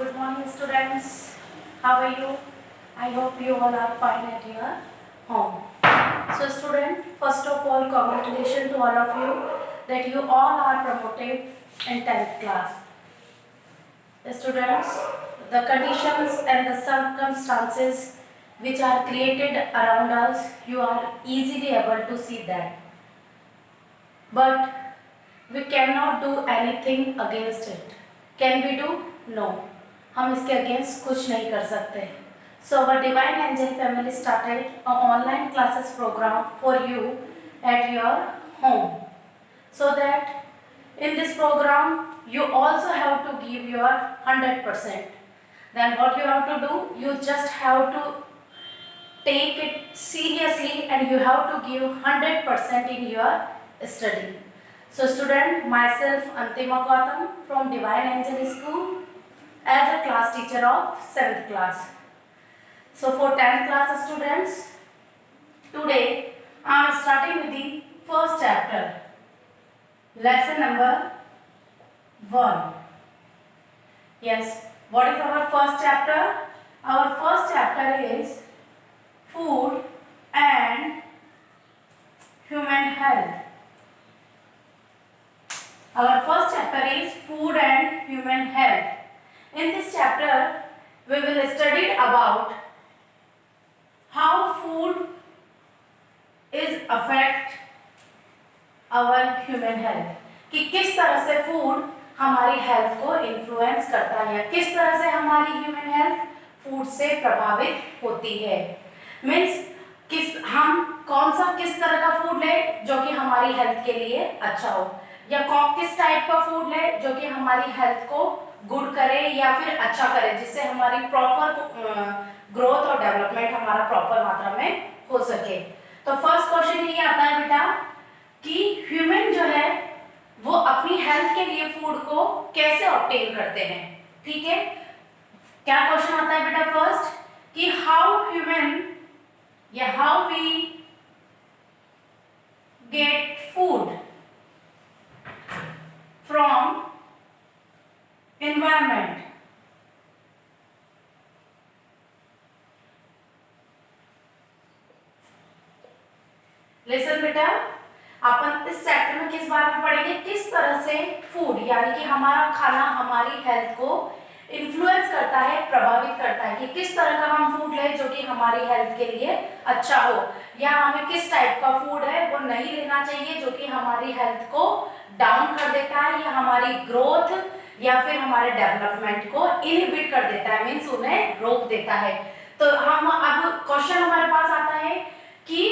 Good morning, students. How are you? I hope you all are fine at your home. So, student, first of all, congratulations to all of you that you all are promoted in 10th class. Students, the conditions and the circumstances which are created around us, you are easily able to see that. But we cannot do anything against it. Can we do? No. हम इसके against कुछ नहीं कर सकते. So our Divine Angel family started an online classes program for you at your home. So that in this program you also have to give your 100%. Then what you have to do? You just have to take it seriously and you have to give 100% in your study. So student, myself Antima Gautam from Divine Angel School as a class teacher of 7th class. So for 10th class students, today I am starting with the first chapter, lesson number 1. Yes, what is our first chapter? Our first chapter is food and human health. Our first chapter is food and human health. In this chapter, we will study about how food is affect our human health. कि किस तरह से food हमारी health को influence करता है या किस तरह से हमारी ह्यूमन हेल्थ फूड से प्रभावित होती है. मीन्स हम कौन सा किस तरह का फूड ले जो कि हमारी हेल्थ के लिए अच्छा हो या किस टाइप का फूड ले जो कि हमारी हेल्थ को गुड करे या फिर अच्छा करे जिससे हमारी प्रॉपर ग्रोथ और डेवलपमेंट हमारा प्रॉपर मात्रा में हो सके. तो फर्स्ट क्वेश्चन ये आता है बेटा कि ह्यूमन जो है वो अपनी हेल्थ के लिए फूड को कैसे ऑब्टेन करते हैं. ठीक है, क्या क्वेश्चन आता है बेटा फर्स्ट कि हाउ ह्यूमन या how we get food from environment. Listen बेटा, अपन इस चैप्टर में किस बारे में पढ़ेंगे, किस तरह से फूड यानी कि हमारा खाना हमारी हेल्थ को इन्फ्लुएंस करता है, प्रभावित करता है कि किस तरह का हम फूड लें जो कि हमारी हेल्थ के लिए अच्छा हो या हमें किस टाइप का फूड है वो नहीं लेना चाहिए जो कि हमारी हेल्थ को डाउन कर देता है या हमारी ग्रोथ या फिर हमारे डेवलपमेंट को इनहिबिट कर देता है, मीन्स उन्हें रोक देता है. तो हम अब क्वेश्चन हमारे पास आता है कि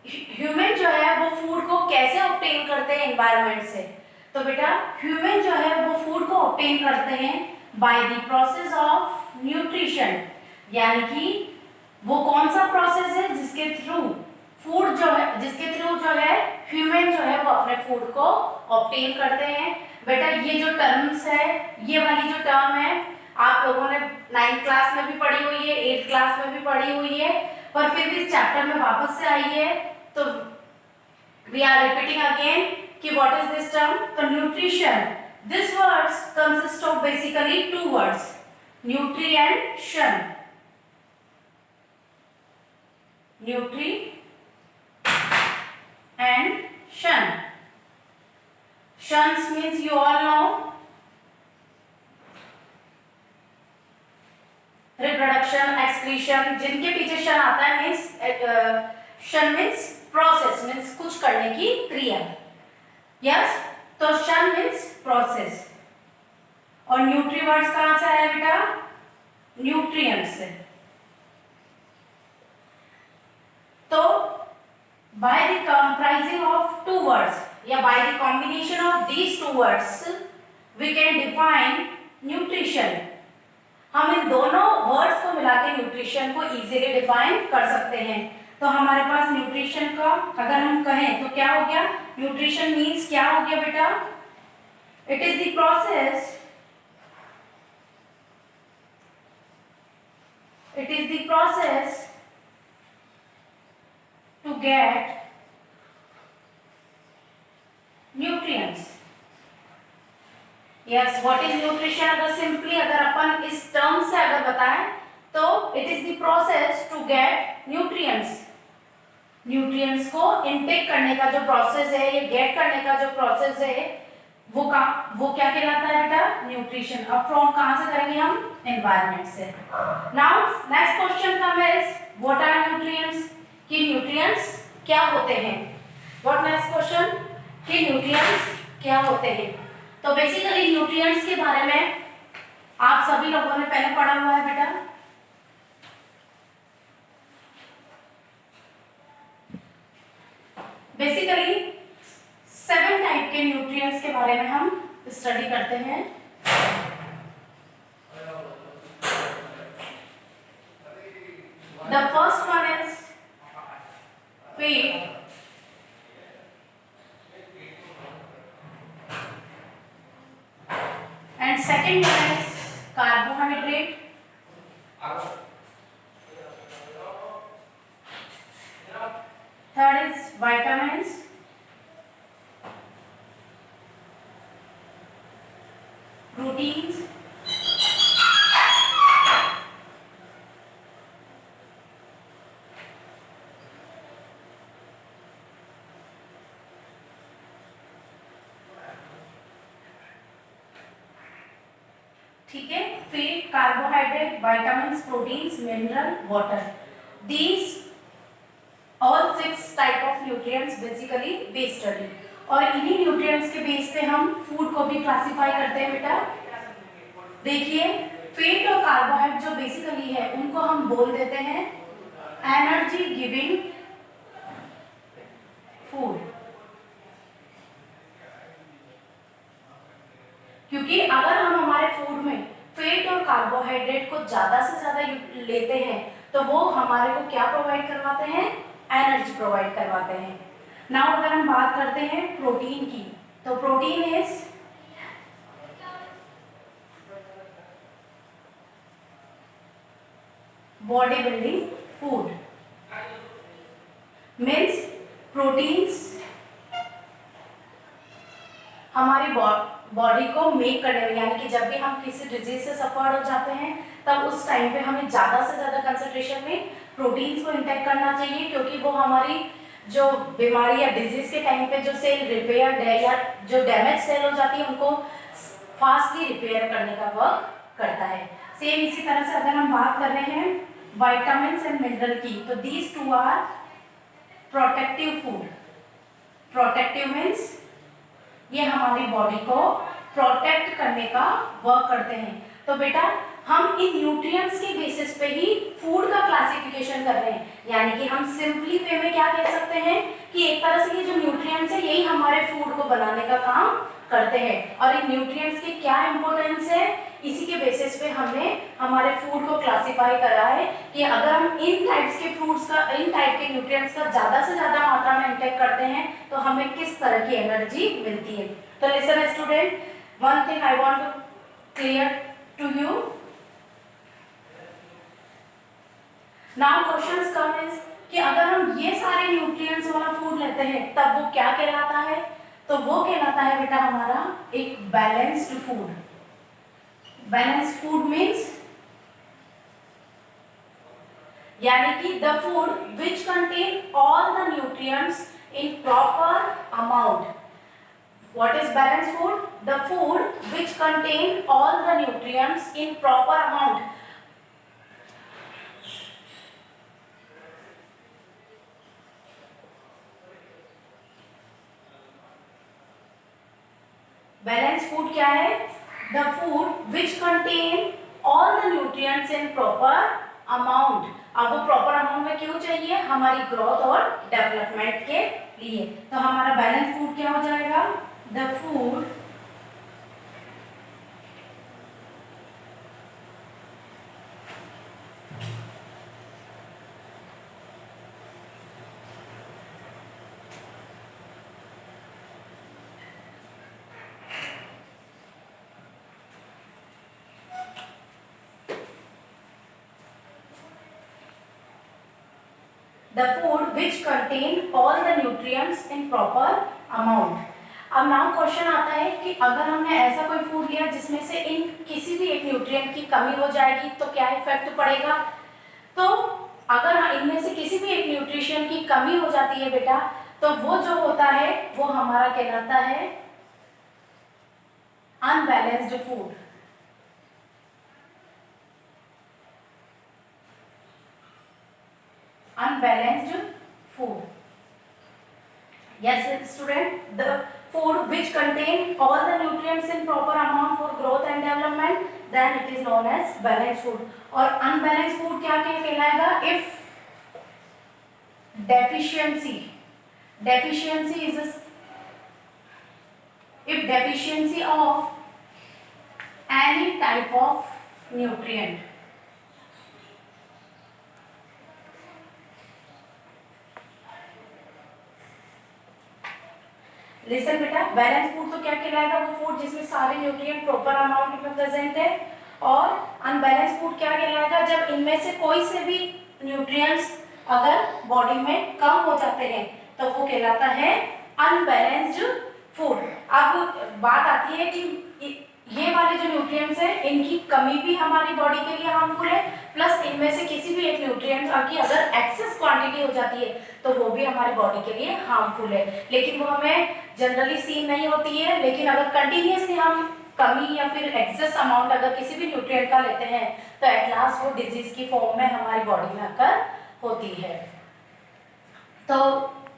ह्यूमन जो है वो फूड को कैसे ऑब्टेन करते हैं एनवायरनमेंट से. तो बेटा ह्यूमन जो है वो फूड को ऑब्टेन करते हैं by the process of nutrition. यानी कि वो कौन सा प्रोसेस है जिसके थ्रू फूड जो है ह्यूमन जो है वो अपने फूड को ऑब्टेन करते हैं. बेटा ये जो टर्म्स है, ये वाली जो टर्म है आप लोगों ने 9th क्लास में भी पढ़ी हुई है, 8th क्लास में भी पढ़ी हुई है, पर फिर भी इस चैप्टर में वापस से आई है तो वी आर रिपीटिंग अगेन कि व्हाट इज दिस टर्म. तो nutrition, this words consist of basically 2 words, nutri and shun. Nutri and shun. Shuns means you all know reproduction, excretion. जिनके पीछे शन आता है means शन means process, means कुछ करने की क्रिया. Yes, तो शन means process. और न्यूट्री वर्ड्स कहाँ से आया बेटा? न्यूट्रिएंट से. तो by the comprising of 2 words या by the combination of these 2 words we can define nutrition. हम इन दोनों वर्ड्स को मिला के न्यूट्रिशन को इजीली डिफाइन कर सकते हैं. तो हमारे पास न्यूट्रिशन का अगर हम कहें तो क्या हो गया, न्यूट्रिशन मीन्स क्या हो गया बेटा, it is the process to get nutrients. Yes, what is nutrition? अगर सिंपली अगर अपन इस जाता है, तो it is the process to get nutrients. Nutrients को इनटेक करने का जो प्रोसेस है, ये गेट करने का जो प्रोसेस है, वो क्या कहलाता है बेटा? न्यूट्रिशन। अब फ्रॉम कहां से करेंगे हम? एनवायरनमेंट से। Now next question come is what are nutrients? कि न्यूट्रिएंट्स क्या होते हैं? What next question? कि न्यूट्रिएंट्स क्या होते हैं? तो बेसिकली न्यूट्रिएंट्स के बारे में आप सभी लोगों ने पहले पढ़ा हुआ है बेटा। बेसिकली 7 टाइप के न्यूट्रिएंट्स के बारे में हम स्टडी करते हैं। The first one is feed, and second one is carbohydrate, third is vitamins, proteins, ठीक है। Feed, carbohydrate, vitamins, proteins, mineral, water, these all 6 type of nutrients basically we study. और इन्हीं न्यूट्रिएंट्स के बेस पे हम food को भी classify करते हैं बेटा। देखिए, फीड और कार्बोहाइड्रेट जो बेसिकली है उनको हम बोल देते हैं एनर्जी गिविंग फूड, क्योंकि अगर हम हमारे फूड में फैट और कार्बोहाइड्रेट को ज्यादा से ज्यादा लेते हैं तो वो हमारे को क्या प्रोवाइड करवाते हैं? एनर्जी प्रोवाइड करवाते हैं। नाउ अगर हम बात करते हैं प्रोटीन की, तो protein is body building food, means proteins हमारी बॉडी को मेक करने में, यानी कि जब भी हम किसी डिजीज से सफर हो जाते हैं तब उस टाइम पे हमें ज़्यादा से ज़्यादा कंसंट्रेशन में प्रोटीन्स को इंटेक करना चाहिए, क्योंकि वो हमारी जो बीमारी या डिजीज के टाइम पे जो सेल रिपेयर या जो डैमेज सेल हो जाती है उनको फास्टली रिपेयर करने का वर्क करता है। सेम इसी तरह से अगर हम बात कर रहे हैं विटामिन्स एंड मिनरल की, तो these two are protective food. Protective means ये हमारी बॉडी को प्रोटेक्ट करने का वर्क करते हैं। तो बेटा हम इन न्यूट्रिएंट्स के बेसिस पे ही फूड का क्लासिफिकेशन कर रहे हैं, यानी कि हम सिंपली वे में क्या कह सकते हैं कि एक तरह से ये जो न्यूट्रिएंट्स है यही हमारे फूड को बनाने का काम करते हैं। और इन न्यूट्रिएंट्स की क्या इंपॉर्टेंस है, इसी के बेसिस पे हमने हमारे फूड को क्लासिफाई करा है कि अगर हम इन टाइप्स के फ्रूट्स का, इन टाइप के न्यूट्रिएंट्स का ज़्यादा से ज़्यादा मात्रा में इंटेक करते हैं तो हमें किस तरह की एनर्जी मिलती है। तो listen student, one thing I want to clear to you. Now questions come is कि अगर हम ये सारे न्यूट्रिएंट्स वाला फूड लेते हैं तब वो क्या कहलाता है? तो वो कहलाता है बेटा हमारा एक balanced food. Balanced food means यानी कि the food which contain all the nutrients in proper amount. What is balanced food? The food which contain all the nutrients in proper amount. Balanced food क्या है? The food which contain all the nutrients in proper amount. अब वो proper amount में क्यों चाहिए? हमारी growth और development के लिए। तो हमारा balanced food क्या हो जाएगा? The food which contain all the nutrients in proper amount. अब नाउ क्वेश्चन आता है कि अगर हमने ऐसा कोई फूड लिया जिसमें से इन किसी भी एक न्यूट्रिएंट न्यूट्रिएंट की कमी हो जाएगी तो क्या इफेक्ट पड़ेगा। तो अगर इनमें से किसी भी एक न्यूट्रिशन की कमी हो जाती है बेटा, तो वो जो होता है वो हमारा कहलाता है unbalanced food. Unbalanced food. Yes, student, the food which contain all the nutrients in proper amount for growth and development, then it is known as balanced food. और unbalanced food क्या कहलाएगा? If deficiency is if deficiency of any type of nutrient. Listen बेटा, balance food तो क्या कहलाएगा? वो food जिसमें सारे न्यूट्रिएंट प्रॉपर अमाउंट में प्रेजेंट है। और अनबैलेंस फूड क्या कहलाएगा? जब इनमें से कोई से भी न्यूट्रिएंट्स अगर बॉडी में कम हो जाते हैं तो वो कहलाता है अनबैलेंस्ड फूड। अब बात आती है कि ये वाले जो न्यूट्रिएंट्स हैं इनकी कमी भी हमारी बॉडी के लिए हार्मफुल है, प्लस इनमें से किसी भी एक न्यूट्रिएंट की अगर एक्सेस क्वांटिटी हो जाती है तो वो भी हमारी बॉडी के लिए हार्मफुल है। लेकिन वो हमें जनरली सीन नहीं होती है, लेकिन अगर कंटिन्यूसली हम कमी या फिर एक्सेस अमाउंट अगर किसी भी न्यूट्रिएंट का लेते हैं तो एट लास्ट वो डिजीज की फॉर्म में हमारी बॉडी में आकर होती है। तो